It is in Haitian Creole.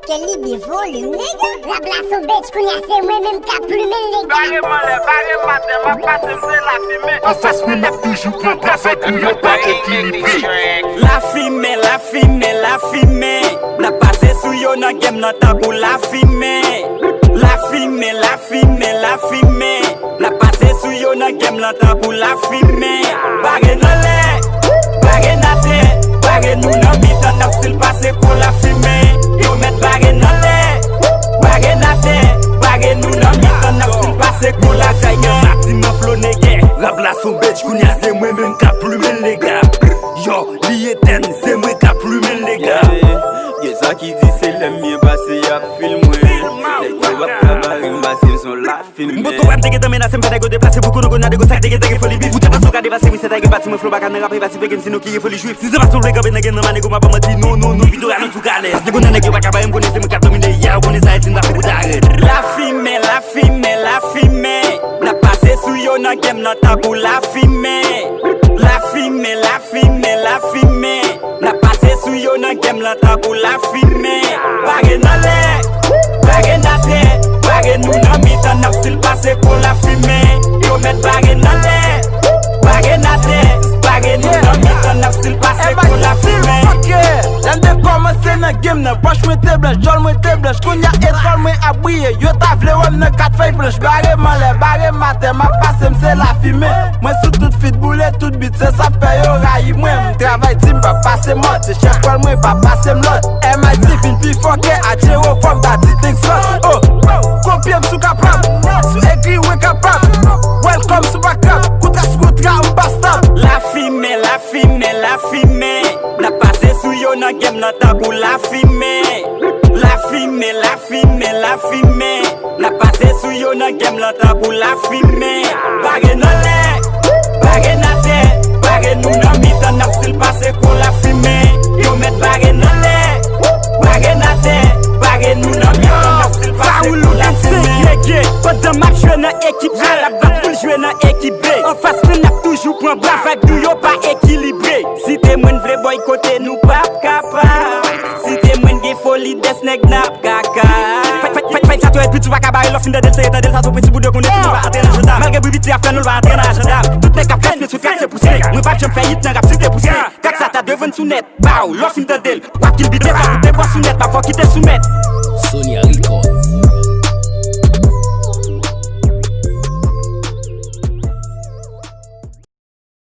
Quel libi volume, nègre. La place au bête, j'connais c'est moi-même qui a plumé les gars. Barre matin, ma passe c'est la fumée. En face, mais m'a toujours pris place à couillon pas équilibré. La fumée, la fumée, la fumée. La passe sous yo nan game nan tabou la fumée. La fumée, la fumée, la fumée. La passe sous yo nan game nan tabou la fumée. Barre nan lè, barre nan terre. Barre nous nan mitan nan style passé pour la fumée. Yo met barre nan lè, barre nan terre. Barre nous nan mitan nan style passé pour la fumée. Maximum flow nègre. Rap la son bête, j'connais c'est moi-même qui a plumé les gars. Yo, li eten, c'est moi qui a plumé les gars. Y'a ça qui dit c'est le mieux passé à filmer. Les gars va préparer m'basser sur la filmer. Mboto wap teke teme na sem fete go déplacer beaucoup no gonna de go sac teke folie bif. Vous t'as pas so ka dépasser mais c'est ta bâti me flow back na rap bâti peke sino qui folie juif. Si c'est pas sur le gars ben again man go ma pas menti non vidéo à tout calé. C'est go nèg ba ka ba me connaître me cap dominer ya connaît ça et n'a pas d'arrêt. La fumée, la fumée, la fumée. Na passé sous yo na game na tabou la fumée. La fumée, la fumée, la fumée. Na passé sous yo na game na tabou la fumée. Barre nan lè, barre nan terre. Barre nous nan mitan nan style passé pour la fumée. Yo met barre nan lè, barre nan terre. Barre nous nan mitan nan style passé pour la fumée. J'aime de commencer dans game, nan poche moi t'es blanche, jol moi t'es blanche. Kounya étoile moi à briller, yo ta vle wèm nan 4 feuilles blanches. Barre man lè, barre matin, ma passe c'est la fumée. Moi sous toute fit boule, toute bite, c'est ça fait yo rayi moi. M'travaille team, pas passer mode, c'est chef quoi moi, pas passer m'lot. MIT fin pi foké, a Jero from that thing slot. Oh, copier m'sou capable, sous écrit ouais capable. Welcome sous backup, koutra m'basta. La fumée, la fumée, la fumée. Na passé sous yo nan game nan tabou la fumée. La fumée, la fumée, la fumée. Na passé sous yo nan game nan tabou la fumée. Barre nan lè, barre nan terre. Barre nous nan mitan nan style passé pour la fumée. Yo met barre nan lè, barre nan terre. Barre nous nan mitan nan style passé pour la fumée. Pendant match joué nan équipe A, la batte pour jouer nan équipe B. En face nous n'a toujours point bras, vague nous yo pas équilibré. Si t'es moins vle boycotter nous pas capable. Si t'es moins gay folie des nèg nap kaka. Fais ça toi et puis tu vas cabaret l'offre de del c'est étendel ça ton petit bout de qu'on est tu vas entrer dans l'agenda. Malgré brevité à faire nous va entrer dans l'agenda. Tout n'est qu'à faire sur quatre c'est poussé. Moi pas j'aime faire hit nan rap si t'es poussé. Как ça t'a devant sous net. Bao l'offre de del. Wap qu'il bite pas tout t'es pas sous net, pas faut quitter sous mettre. Sonia Record.